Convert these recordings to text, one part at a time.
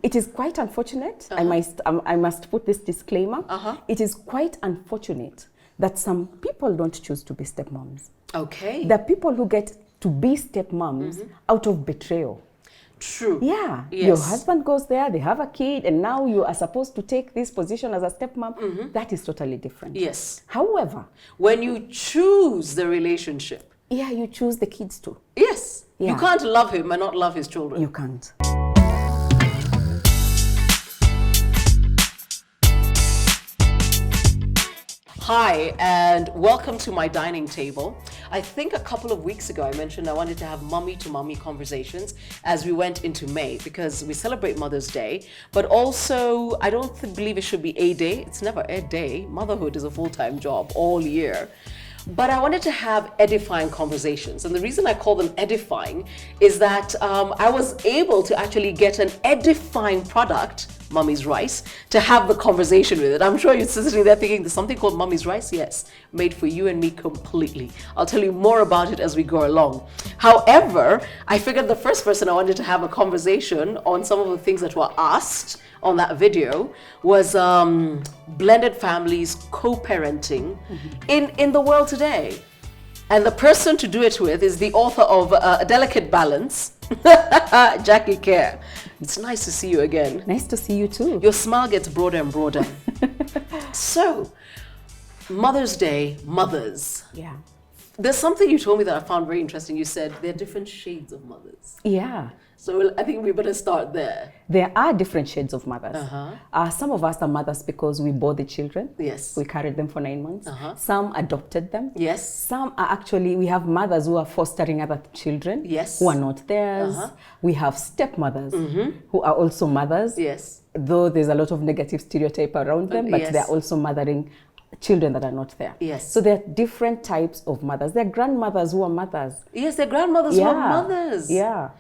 It is quite unfortunate. I must put this disclaimer. It is quite unfortunate that some people don't choose to be stepmoms. Okay. There are people who get to be stepmoms out of betrayal. True. Yeah. Yes. Your husband goes there, they have a kid, and now you are supposed to take this position as a stepmom. That is totally different. Yes. However, when you choose the relationship. Yeah, you choose the kids too. Yes. Yeah. You can't love him and not love his children. You can't. Hi, and welcome to my dining table. I think a couple of weeks ago I mentioned I wanted to have mummy to mummy conversations as we went into May because we celebrate Mother's Day, but also I don't believe it should be a day. It's never a day. Motherhood is a full-time job all year. But I wanted to have edifying conversations. And the reason I call them edifying is that I was able to actually get an edifying product, Mummy's Rice, to have the conversation with it. I'm sure you're sitting there thinking, there's something called Mummy's Rice? Yes, made for you and me completely. I'll tell you more about it as we go along. However, I figured the first person I wanted to have a conversation on some of the things that were asked on that video was blended families, co-parenting in the world today. And the person to do it with is the author of A Delicate Balance, Jackie Kerr. It's nice to see you again. Nice to see you too. Your smile gets broader and broader. So, Mother's Day, mothers. Yeah. There's something you told me that I found very interesting. You said there are different shades of mothers. Yeah. So I think we better start there. There are different shades of mothers. Some of us are mothers because we bore the children. Yes. We carried them for 9 months. Some adopted them. Yes. Some are actually, we have mothers who are fostering other children. Yes. Who are not theirs. We have stepmothers who are also mothers. Yes. Though there's a lot of negative stereotype around them, but Yes. they're also mothering children that are not there. Yes. So there are different types of mothers. There are grandmothers who are mothers. Yes, they're grandmothers who are mothers. Yeah.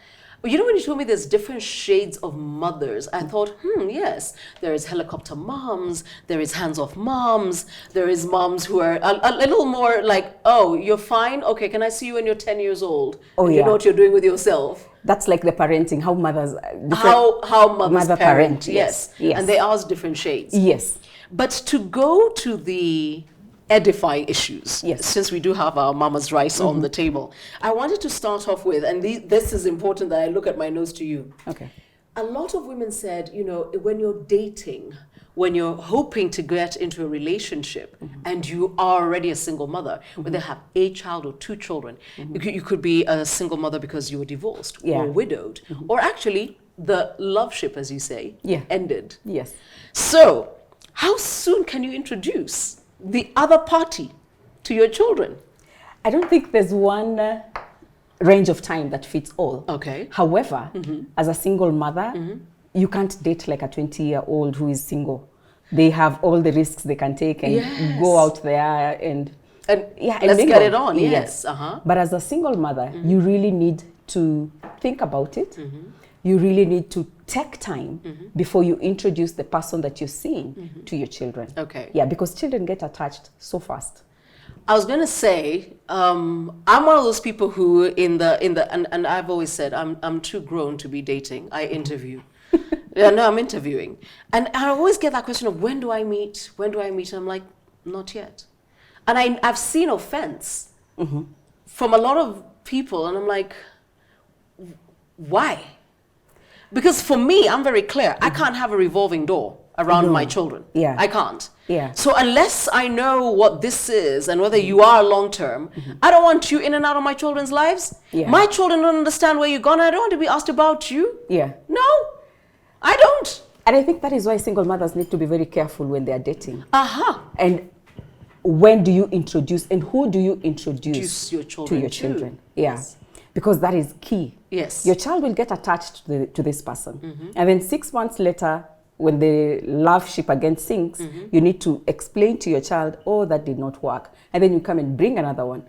You know, when you told me there's different shades of mothers, I thought, yes, there is helicopter moms, there is hands-off moms, there is moms who are a little more like, oh, you're fine? Okay, can I see you when you're 10 years old? Oh, and yeah. You know what you're doing with yourself. That's like the parenting, how mothers... How mothers mother parent, yes. And they are different shades. Yes. But to go to the edifying issues, yes, since we do have our mama's rice on the table, I wanted to start off with, and this is important that I look at my notes to you. Okay. A lot of women said, you know, when you're dating, when you're hoping to get into a relationship and you are already a single mother, whether have a child or 2 children, you could be a single mother because you were divorced or widowed, or actually the love ship, as you say, ended. Yes. So how soon can you introduce the other party to your children? I don't think there's one range of time that fits all. Okay. However, as a single mother, you can't date like a 20-year-old who is single. They have all the risks they can take and go out there and let's mingle. get it on. Yes. But as a single mother, you really need to think about it. You really need to take time before you introduce the person that you're seeing to your children. Okay. Yeah, because children get attached so fast. I was going to say, I'm one of those people who and I've always said, I'm too grown to be dating. I interview. I'm interviewing. And I always get that question of when do I meet? When do I meet? And I'm like, not yet. And I've seen offense from a lot of people. And I'm like, why? Because for me, I'm very clear. I can't have a revolving door around my children. Yeah. I can't. Yeah. So unless I know what this is and whether you are long-term, I don't want you in and out of my children's lives. Yeah. My children don't understand where you're gone. I don't want to be asked about you. Yeah. No, I don't. And I think that is why single mothers need to be very careful when they are dating. And when do you introduce and who do you introduce your children to your children? Yeah. Yes. Because that is key. Yes. Your child will get attached to this person. And then 6 months later, when the love ship again sinks, you need to explain to your child, oh, that did not work. And then you come and bring another one.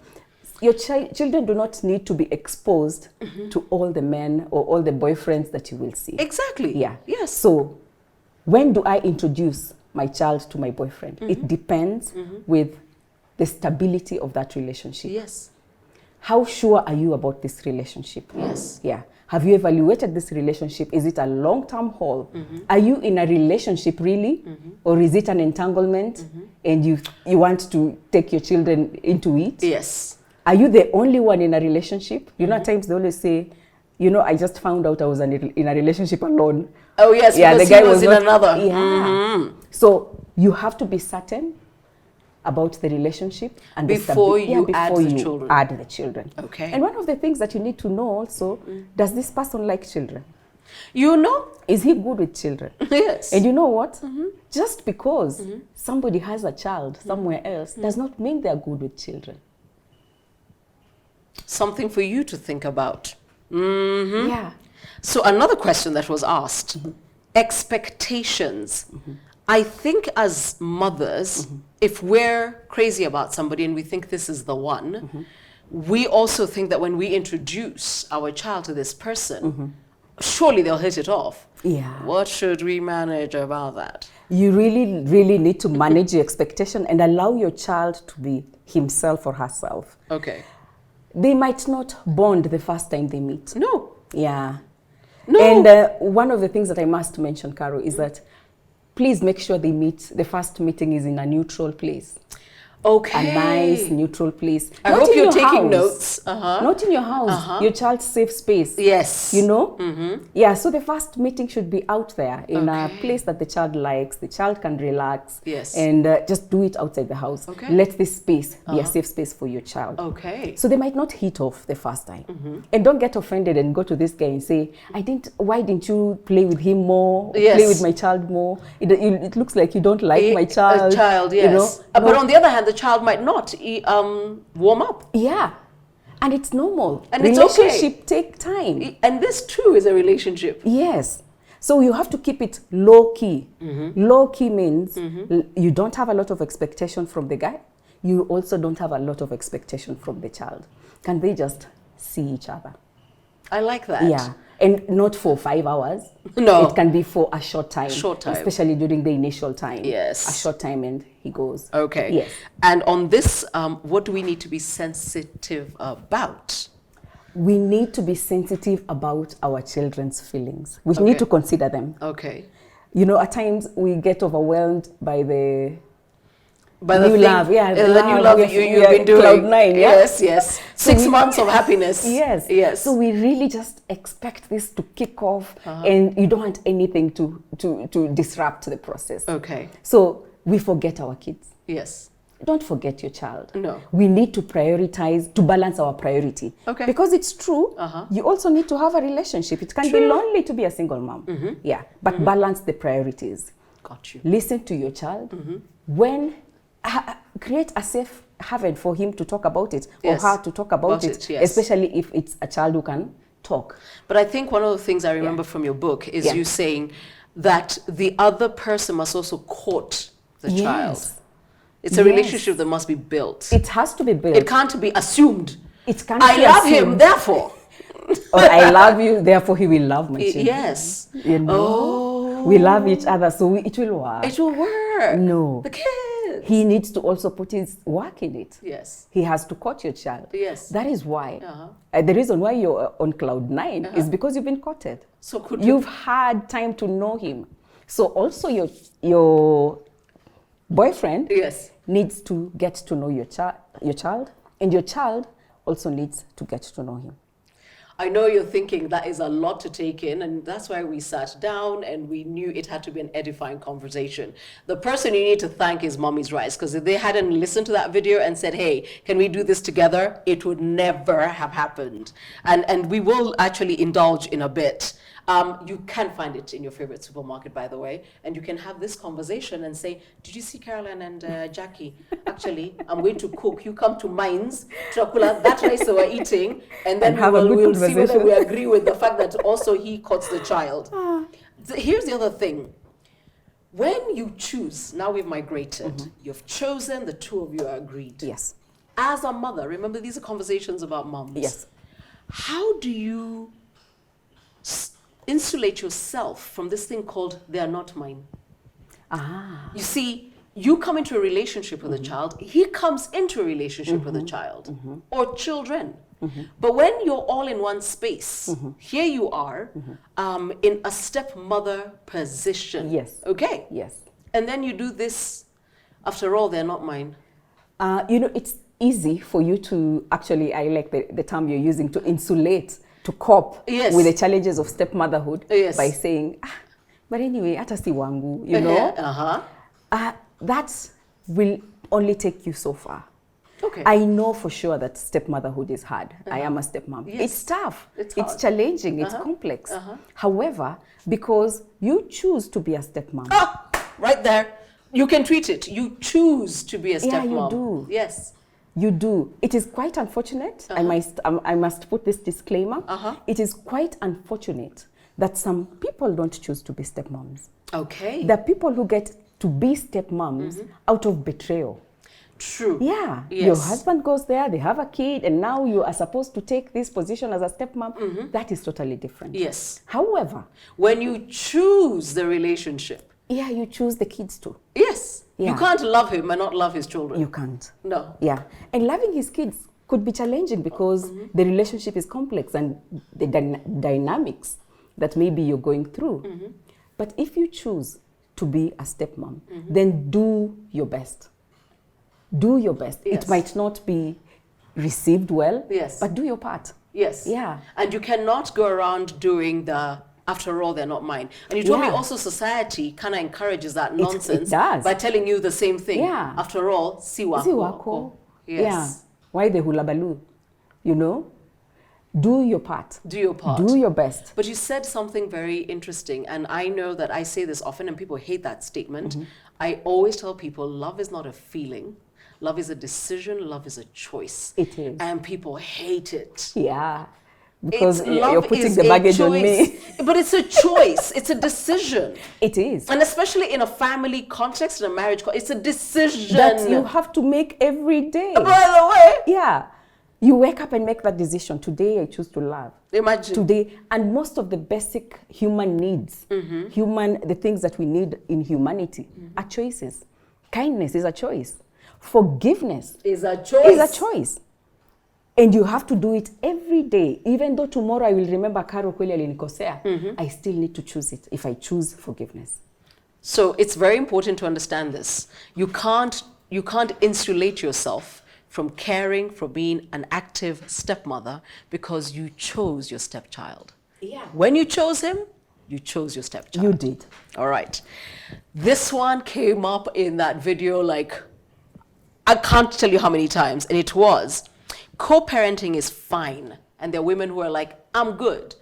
Your children do not need to be exposed to all the men or all the boyfriends that you will see. Exactly. Yeah. Yes. So when do I introduce my child to my boyfriend? It depends with the stability of that relationship. Yes. how sure are you about this relationship? Yes. Yeah. Have you evaluated this relationship? Is it a long-term haul? Are you in a relationship really? Or is it an entanglement and you want to take your children into it? Yes. Are you the only one in a relationship? You know, at times they always say, I just found out I was in a relationship alone. Oh, yes, yeah, because the guy he was in not, another. Yeah. So you have to be certain about the relationship and before you add the children. Okay. And one of the things that you need to know also, does this person like children? Is he good with children? Yes. And you know what? Just because somebody has a child somewhere else does not mean they're good with children. Something for you to think about. Yeah. So another question that was asked, expectations. I think as mothers, if we're crazy about somebody and we think this is the one, we also think that when we introduce our child to this person, surely they'll hit it off. Yeah. What should we manage about that? You really, really need to manage your expectation and allow your child to be himself or herself. Okay. They might not bond the first time they meet. No. Yeah. No. And one of the things that I must mention, Caro, is that please make sure the first meeting is in a neutral place. Okay. A nice neutral place. I hope you're taking notes. Not in your house. Your child's safe space. Yes. Yeah, so the first meeting should be out there in a place that the child likes. The child can relax. Yes. And just do it outside the house. Okay. Let this space be a safe space for your child. Okay. So they might not hit off the first time. And don't get offended and go to this guy and say, why didn't you play with him more? Yes. Play with my child more? It looks like you don't like my child. A child, yes. But on the other hand, the child might not warm up. Yeah. And it's normal. And relationship take time. And this too is a relationship. Yes. So you have to keep it low key. Low key means you don't have a lot of expectation from the guy. You also don't have a lot of expectation from the child. Can they just see each other? I like that. Yeah. And not for 5 hours. No. It can be for a short time. Short time. Especially during the initial time. Yes. A short time and he goes. Okay. Yes. And on this, what do we need to be sensitive about? We need to be sensitive about our children's feelings. We need to consider them. Okay. At times we get overwhelmed by the new love. Yeah, the new love you've been doing. Cloud 9, yeah? Yes. 6 months of happiness. Yes. So we really just expect this to kick off and you don't want anything to disrupt the process. Okay. So we forget our kids. Yes. Don't forget your child. No. We need to prioritize, to balance our priority. Okay. Because it's true, you also need to have a relationship. It can be lonely to be a single mom. Yeah. But balance the priorities. Got you. Listen to your child. Create a safe haven for him to talk about it or her to talk about it, especially if it's a child who can talk. But I think one of the things I remember from your book is you saying that the other person must also court the child. It's a relationship that must be built. It has to be built. It can't be assumed. It can't I love him, therefore. Or I love you, therefore he will love my children. Yes. We love each other, so it will work. It will work. No. The kids. He needs to also put his work in it. Yes. He has to court your child. Yes. That is why. The reason why you're on cloud 9 is because you've been courted. So you've had time to know him. So also your boyfriend needs to get to know your child, and your child also needs to get to know him. I know you're thinking that is a lot to take in, and that's why we sat down and we knew it had to be an edifying conversation. The person you need to thank is Mommy's Rice, because if they hadn't listened to that video and said, hey, can we do this together? It would never have happened. And we will actually indulge in a bit. You can find it in your favorite supermarket, by the way, and you can have this conversation and say, did you see Caroline and Jackie? Actually, I'm going to cook. You come to mine's, Chakula, that rice they were eating, and then we'll see whether we agree with the fact that also he courts the child. Here's the other thing. When you choose, now we've migrated, you've chosen, the two of you are agreed. Yes. As a mother, remember these are conversations about moms. Yes. How do you insulate yourself from this thing called they are not mine? You see, you come into a relationship with a child, he comes into a relationship with a child or children. But when you're all in one space, here you are in a stepmother position. Yes. Okay. Yes. And then you do this, after all, they're not mine. It's easy for you to actually, I like the term you're using, to insulate, to cope with the challenges of stepmotherhood by saying, but anyway, hata si wangu, you know? That will only take you so far. Okay. I know for sure that stepmotherhood is hard. I am a stepmom. Yes. It's tough. It's challenging. It's complex. However, because you choose to be a stepmom. Right there. You can tweet it. You choose to be a stepmom. Yeah, you do. Yes. You do. It is quite unfortunate. I must put this disclaimer. It is quite unfortunate that some people don't choose to be stepmoms. Okay. There are people who get to be stepmoms out of betrayal. True. Yeah. Yes. Your husband goes there, they have a kid, and now you are supposed to take this position as a stepmom. That is totally different. Yes. However, when you choose the relationship. Yeah, you choose the kids too. Yes. Yeah. You can't love him and not love his children. You can't. No. Yeah. And loving his kids could be challenging because the relationship is complex and the dynamics that maybe you're going through. But if you choose to be a stepmom, then do your best. Do your best. Yes. It might not be received well, yes, but do your part. Yes. Yeah. And you cannot go around doing the, after all, they're not mine. And you told me also society kind of encourages that nonsense it does. by telling you the same thing. Yeah. After all, si wako. Si wako. Yes. Yeah. Why the hula baloo? You know? Do your part. Do your part. Do your best. But you said something very interesting, and I know that I say this often and people hate that statement. I always tell people love is not a feeling. Love is a decision. Love is a choice. It is. And people hate it. Yeah. Because love you're putting is the baggage a on me. But it's a choice. It's a decision. It is. And especially in a family context, in a marriage context, it's a decision. That you have to make every day. By the way. Yeah. You wake up and make that decision. Today, I choose to love. Imagine. Today, and most of the basic human needs, the things that we need in humanity are choices. Kindness is a choice. Forgiveness is a choice. Is a choice. And you have to do it every day. Even though tomorrow I will remember Karo kweli alinikosea, I still need to choose it if I choose forgiveness. So it's very important to understand this. You can't insulate yourself from caring for being an active stepmother because you chose your stepchild. Yeah. When you chose him, you chose your stepchild. You did. All right. This one came up in that video like, I can't tell you how many times, and it was, co-parenting is fine. And there are women who are like, I'm good.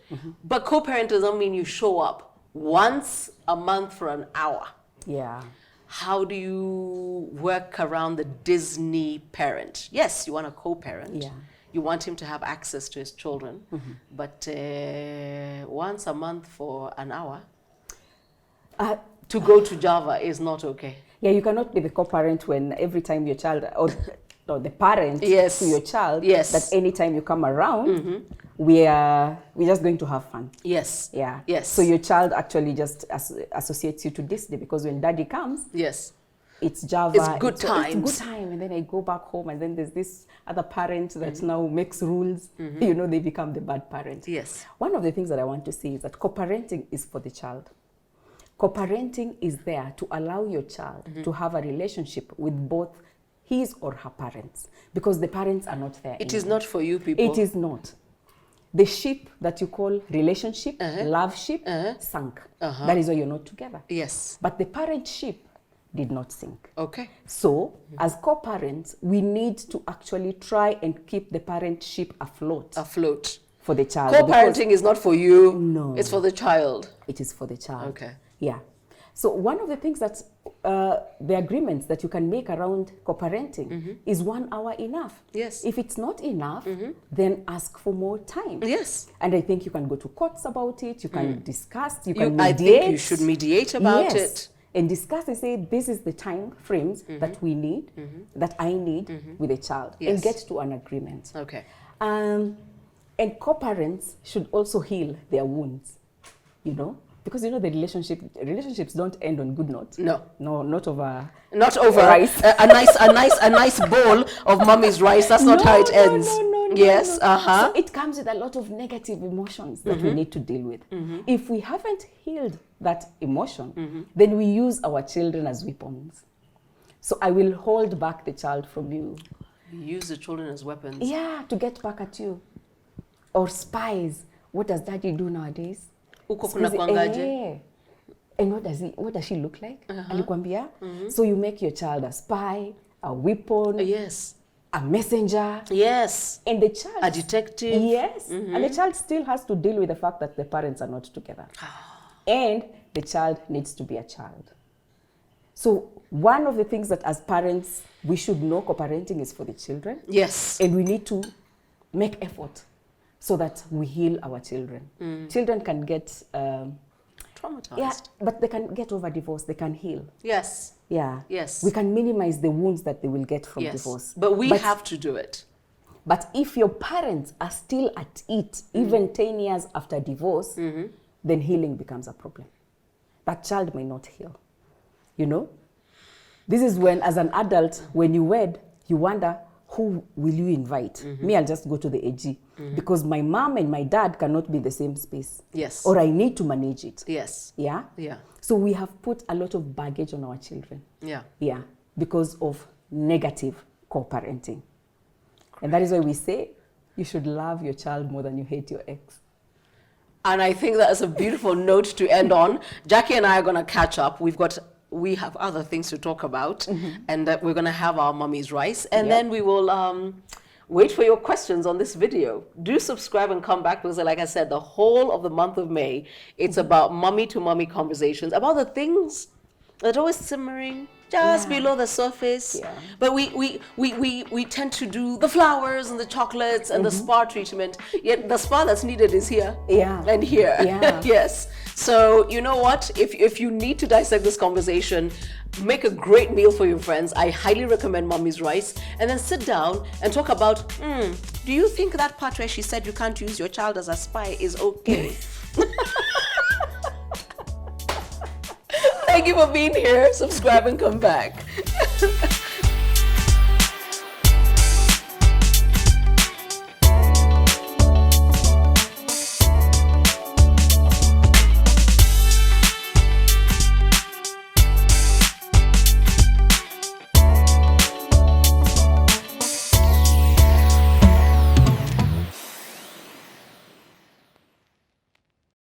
But co-parent doesn't mean you show up once a month for an hour. Yeah. How do you work around the Disney parent? Yes, you want a co-parent. Yeah. You want him to have access to his children. But once a month for an hour, to go to Java is not okay. Yeah, you cannot be the co-parent when every time your child, or the parent to your child, that anytime you come around, we're just going to have fun. Yes. Yeah. Yes. So your child actually just associates you to Disney because when daddy comes, it's Java. It's good times. It's good time. And then I go back home and then there's this other parent that now makes rules. You know, they become the bad parent. Yes. One of the things that I want to say is that co-parenting is for the child. Co-parenting is there to allow your child to have a relationship with both his or her parents because the parents are not there. It is not for you people. It is not. The ship that you call relationship, love ship, sank. That is why you're not together. Yes. But the parent ship did not sink. Okay. So, as co-parents, we need to actually try and keep the parent ship afloat. Afloat. For the child. Co-parenting is not for you. No. It's for the child. It is for the child. Okay. Yeah. So one of the things that the agreements that you can make around co-parenting is 1 hour enough. Yes. If it's not enough, then ask for more time. Yes. And I think you can go to courts about it. You can discuss. You can mediate. I think you should mediate about it. And discuss and say, this is the time frames that we need, that I need with a child. And get to an agreement. Okay. And co-parents should also heal their wounds, you know? Because you know the relationships don't end on good notes. No, not over rice. a nice bowl of mommy's rice. That's not how it ends. No. Yes, So it comes with a lot of negative emotions that we need to deal with. If we haven't healed that emotion, then we use our children as weapons. So I will hold back the child from you. You use the children as weapons. Yeah, to get back at you. Or spies. What does daddy do nowadays? Uko kuna kwangaje? And what does she look like? Alikwambia? So you make your child a spy, a weapon, Yes. a messenger. Yes. And the child, A detective. yes. And the child still has to deal with the fact that the parents are not together. And the child needs to be a child. So one of the things that as parents we should know, co-parenting is for the children. Yes. And we need to make effort so that we heal our children. Children can get Traumatized. yeah, but they can get over divorce. They can heal. Yes. Yeah. Yes. We can minimize the wounds that they will get from Yes. divorce. But we have to do it. But if your parents are still at it, even 10 years after divorce, then healing becomes a problem. That child may not heal. You know? This is when, as an adult, when you wed, you wonder, who will you invite? Me, I'll just go to the AG. Because my mom and my dad cannot be in the same space. Yes. Or I need to manage it. Yes. Yeah? Yeah. So we have put a lot of baggage on our children. Yeah. Yeah. Because of negative co-parenting. And that is why we say you should love your child more than you hate your ex. And I think that is a beautiful note to end on. Jackie and I are going to catch up. We have other things to talk about, and that we're going to have our mummy's rice, and then we will wait for your questions on this video. Do subscribe and come back, because like I said, the whole of the month of May, it's about mummy to mummy conversations, about the things that are always simmering just below the surface. Yeah. But we tend to do the flowers and the chocolates and the spa treatment, yet the spa that's needed is here and here. Yeah. Yes. So you know what? If you need to dissect this conversation, make a great meal for your friends. I highly recommend Mommy's Rice. And then sit down and talk about, do you think that part where she said you can't use your child as a spy is okay? Thank you for being here. Subscribe and come back.